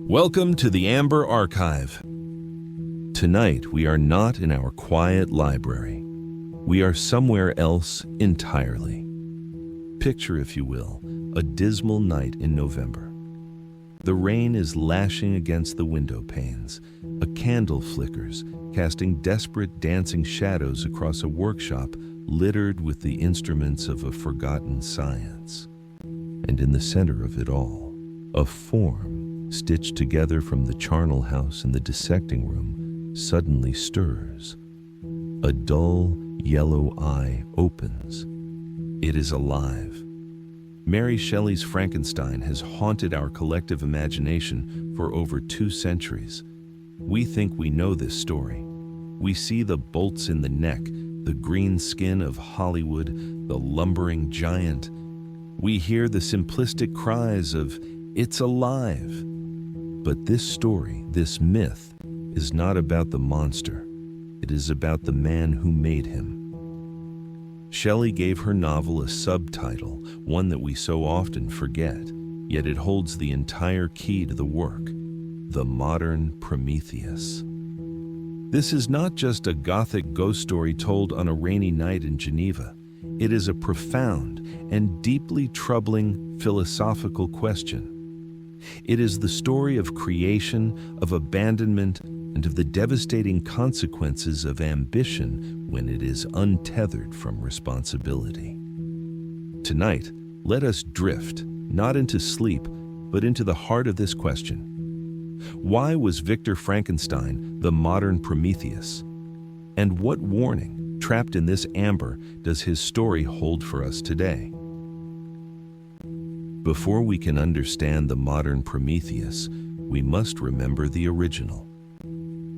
Welcome to the Amber Archive. Tonight, we are not in our quiet library. We are somewhere else entirely. Picture, if you will, a dismal night in November. The rain is lashing against the window panes. A candle flickers, casting desperate dancing shadows across a workshop littered with the instruments of a forgotten science. And in the center of it all, a form, stitched together from the charnel house and the dissecting room, suddenly stirs. A dull, yellow eye opens. It is alive. Mary Shelley's Frankenstein has haunted our collective imagination for over 2 centuries. We think we know this story. We see the bolts in the neck, the green skin of Hollywood, the lumbering giant. We hear the simplistic cries of, "It's alive!" But this story, this myth, is not about the monster. It is about the man who made him. Shelley gave her novel a subtitle, one that we so often forget, yet it holds the entire key to the work: the Modern Prometheus. This is not just a gothic ghost story told on a rainy night in Geneva. It is a profound and deeply troubling philosophical question. It is the story of creation, of abandonment, and of the devastating consequences of ambition when it is untethered from responsibility. Tonight, let us drift, not into sleep, but into the heart of this question. Why was Victor Frankenstein the modern Prometheus? And what warning, trapped in this amber, does his story hold for us today? Before we can understand the modern Prometheus, we must remember the original.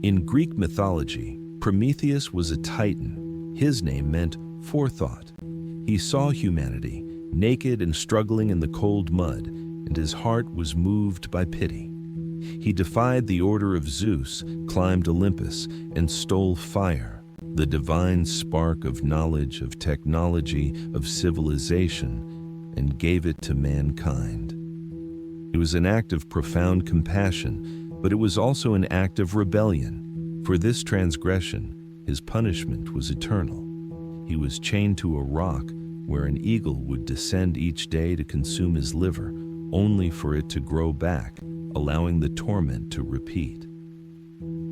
In Greek mythology, Prometheus was a titan. His name meant forethought. He saw humanity, naked and struggling in the cold mud, and his heart was moved by pity. He defied the order of Zeus, climbed Olympus, and stole fire, the divine spark of knowledge, of technology, of civilization, and gave it to mankind. It was an act of profound compassion, but it was also an act of rebellion. For this transgression, his punishment was eternal. He was chained to a rock where an eagle would descend each day to consume his liver, only for it to grow back, allowing the torment to repeat.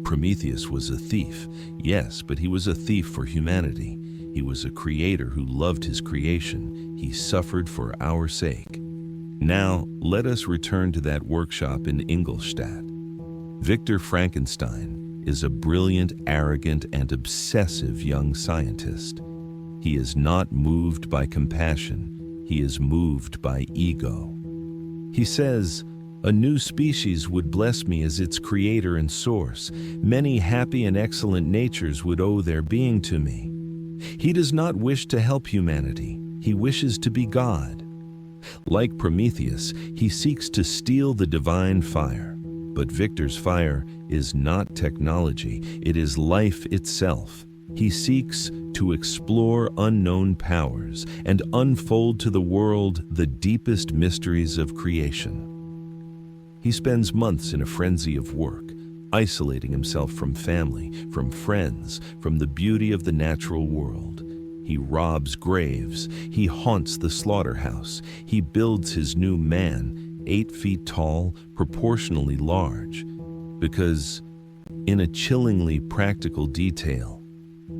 Prometheus was a thief, yes, but he was a thief for humanity. He was a creator who loved his creation. He suffered for our sake. Now, let us return to that workshop in Ingolstadt. Victor Frankenstein is a brilliant, arrogant, and obsessive young scientist. He is not moved by compassion. He is moved by ego. He says, "A new species would bless me as its creator and source. Many happy and excellent natures would owe their being to me." He does not wish to help humanity. He wishes to be God. Like Prometheus, he seeks to steal the divine fire. But Victor's fire is not technology. It is life itself. He seeks to explore unknown powers and unfold to the world the deepest mysteries of creation. He spends months in a frenzy of work, isolating himself from family, from friends, from the beauty of the natural world. He robs graves. He haunts the slaughterhouse. He builds his new man, 8 feet tall, proportionally large, because, in a chillingly practical detail,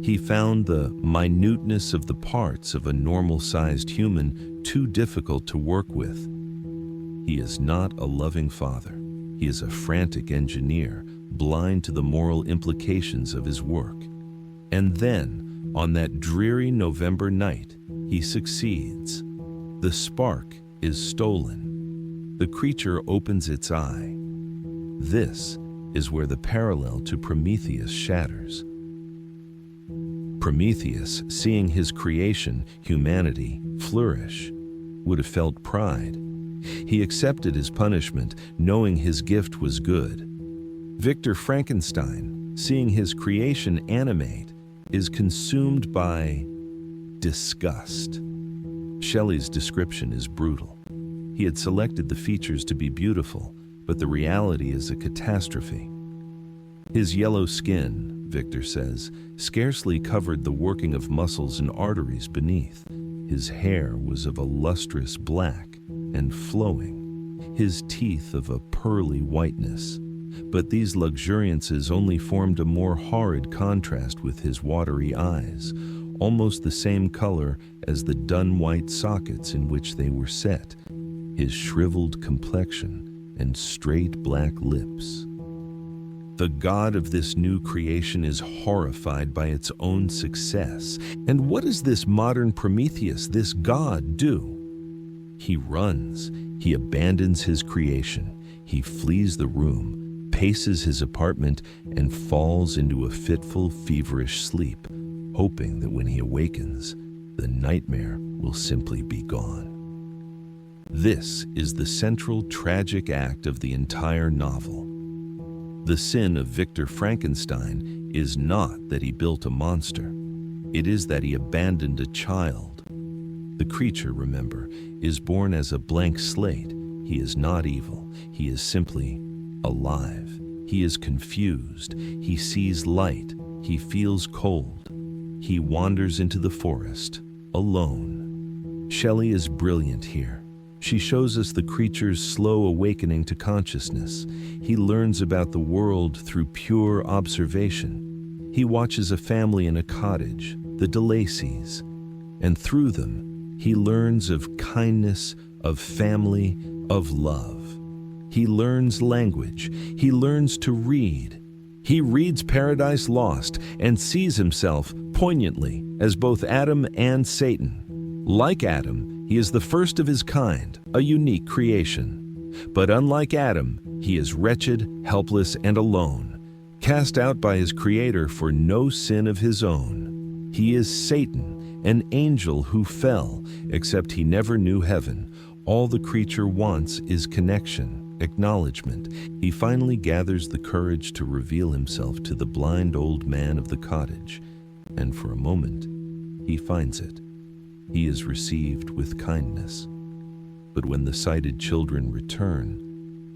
he found the minuteness of the parts of a normal-sized human too difficult to work with. He is not a loving father. He is a frantic engineer, blind to the moral implications of his work. And then, on that dreary November night, he succeeds. The spark is stolen. The creature opens its eye. This is where the parallel to Prometheus shatters. Prometheus, seeing his creation, humanity, flourish, would have felt pride. He accepted his punishment, knowing his gift was good. Victor Frankenstein, seeing his creation animate, is consumed by disgust. Shelley's description is brutal. He had selected the features to be beautiful, but the reality is a catastrophe. His yellow skin, Victor says, scarcely covered the working of muscles and arteries beneath. His hair was of a lustrous black and flowing, his teeth of a pearly whiteness. But these luxuriances only formed a more horrid contrast with his watery eyes, almost the same color as the dun-white sockets in which they were set, his shriveled complexion and straight black lips. The god of this new creation is horrified by its own success. And what does this modern Prometheus, this god, do? He runs, he abandons his creation, he flees the room, paces his apartment, and falls into a fitful, feverish sleep, hoping that when he awakens, the nightmare will simply be gone. This is the central tragic act of the entire novel. The sin of Victor Frankenstein is not that he built a monster. It is that he abandoned a child. The creature, remember, is born as a blank slate. He is not evil. He is simply alive. He is confused. He sees light. He feels cold. He wanders into the forest, alone. Shelley is brilliant here. She shows us the creature's slow awakening to consciousness. He learns about the world through pure observation. He watches a family in a cottage, the de Lacys, and through them, he learns of kindness, of family, of love. He learns language. He learns to read. He reads Paradise Lost and sees himself poignantly as both Adam and Satan. Like Adam, he is the first of his kind, a unique creation. But unlike Adam, he is wretched, helpless, and alone, cast out by his Creator for no sin of his own. He is Satan, an angel who fell, except he never knew heaven. All the creature wants is connection, acknowledgement. He finally gathers the courage to reveal himself to the blind old man of the cottage, and for a moment, he finds it. He is received with kindness. But when the sighted children return,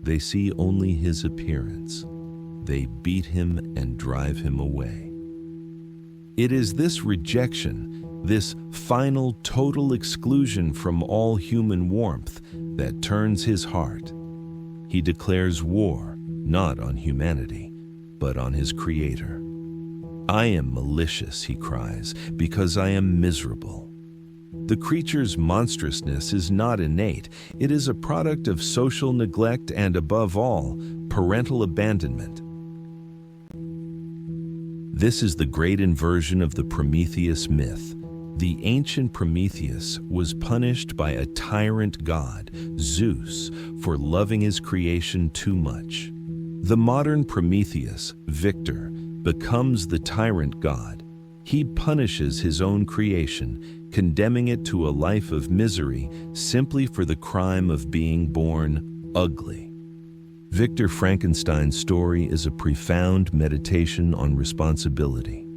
they see only his appearance. They beat him and drive him away. It is this rejection, this final total exclusion from all human warmth, that turns his heart. He declares war, not on humanity, but on his Creator. "I am malicious," he cries, "because I am miserable." The creature's monstrousness is not innate. It is a product of social neglect and, above all, parental abandonment. This is the great inversion of the Prometheus myth. The ancient Prometheus was punished by a tyrant god, Zeus, for loving his creation too much. The modern Prometheus, Victor, becomes the tyrant god. He punishes his own creation, condemning it to a life of misery simply for the crime of being born ugly. Victor Frankenstein's story is a profound meditation on responsibility.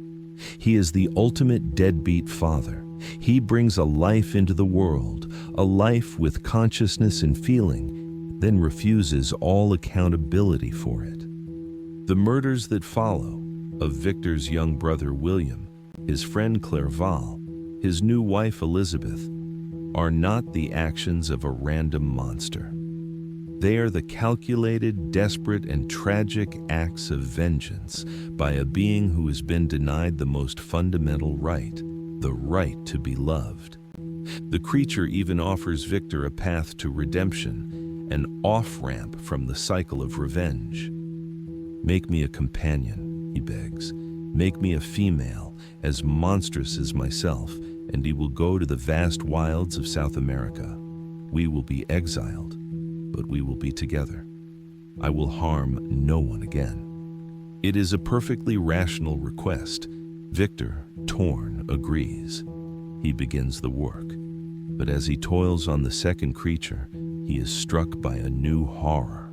He is the ultimate deadbeat father. He brings a life into the world, a life with consciousness and feeling, then refuses all accountability for it. The murders that follow, of Victor's young brother William, his friend Clerval, his new wife Elizabeth, are not the actions of a random monster. They are the calculated, desperate, and tragic acts of vengeance by a being who has been denied the most fundamental right, the right to be loved. The creature even offers Victor a path to redemption, an off-ramp from the cycle of revenge. "Make me a companion," he begs. "Make me a female, as monstrous as myself, and he will go to the vast wilds of South America. We will be exiled, but we will be together. I will harm no one again." It is a perfectly rational request. Victor, torn, agrees. He begins the work. But as he toils on the second creature, he is struck by a new horror.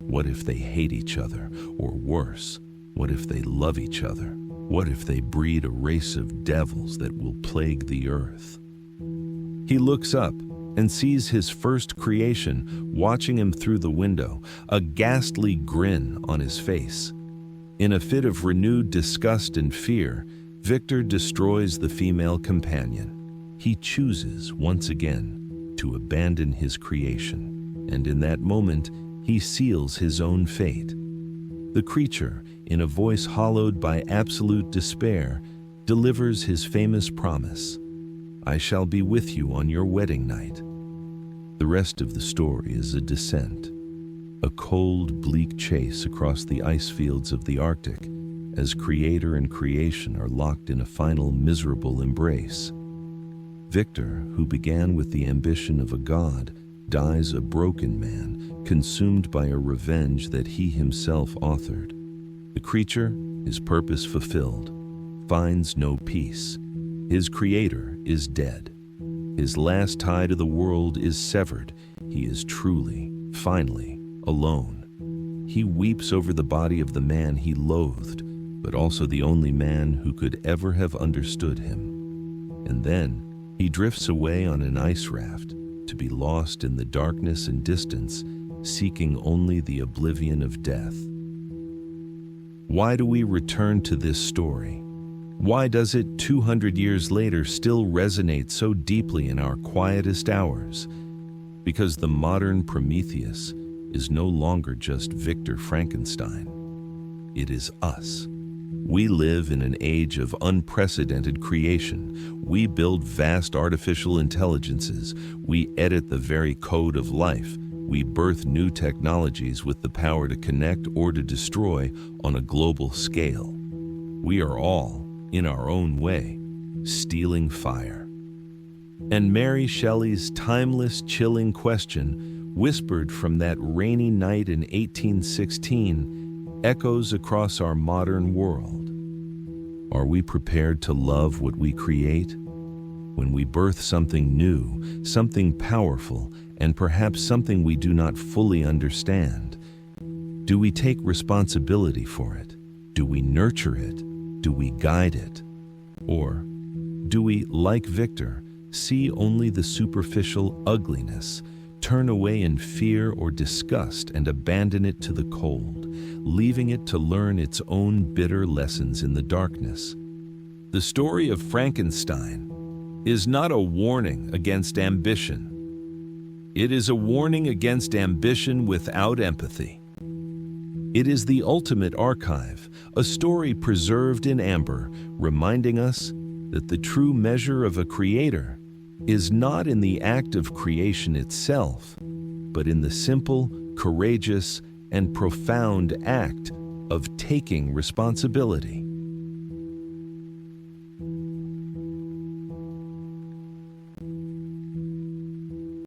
What if they hate each other? Or worse, what if they love each other? What if they breed a race of devils that will plague the earth? He looks up, and sees his first creation watching him through the window, a ghastly grin on his face. In a fit of renewed disgust and fear, Victor destroys the female companion. He chooses, once again, to abandon his creation, and in that moment, he seals his own fate. The creature, in a voice hollowed by absolute despair, delivers his famous promise, "I shall be with you on your wedding night." The rest of the story is a descent, a cold, bleak chase across the ice fields of the Arctic, as creator and creation are locked in a final miserable embrace. Victor, who began with the ambition of a god, dies a broken man, consumed by a revenge that he himself authored. The creature, his purpose fulfilled, finds no peace. His creator is dead. His last tie to the world is severed. He is truly, finally, alone. He weeps over the body of the man he loathed, but also the only man who could ever have understood him. And then he drifts away on an ice raft, to be lost in the darkness and distance, seeking only the oblivion of death. Why do we return to this story? Why does it, 200 years later, still resonate so deeply in our quietest hours? Because the modern Prometheus is no longer just Victor Frankenstein. It is us. We live in an age of unprecedented creation. We build vast artificial intelligences. We edit the very code of life. We birth new technologies with the power to connect or to destroy on a global scale. We are all, in our own way, stealing fire. And Mary Shelley's timeless, chilling question, whispered from that rainy night in 1816, echoes across our modern world. Are we prepared to love what we create? When we birth something new, something powerful, and perhaps something we do not fully understand, do we take responsibility for it? Do we nurture it? Do we guide it? Or do we, like Victor, see only the superficial ugliness, turn away in fear or disgust and abandon it to the cold, leaving it to learn its own bitter lessons in the darkness? The story of Frankenstein is not a warning against ambition. It is a warning against ambition without empathy. It is the ultimate archive, a story preserved in amber, reminding us that the true measure of a creator is not in the act of creation itself, but in the simple, courageous, and profound act of taking responsibility.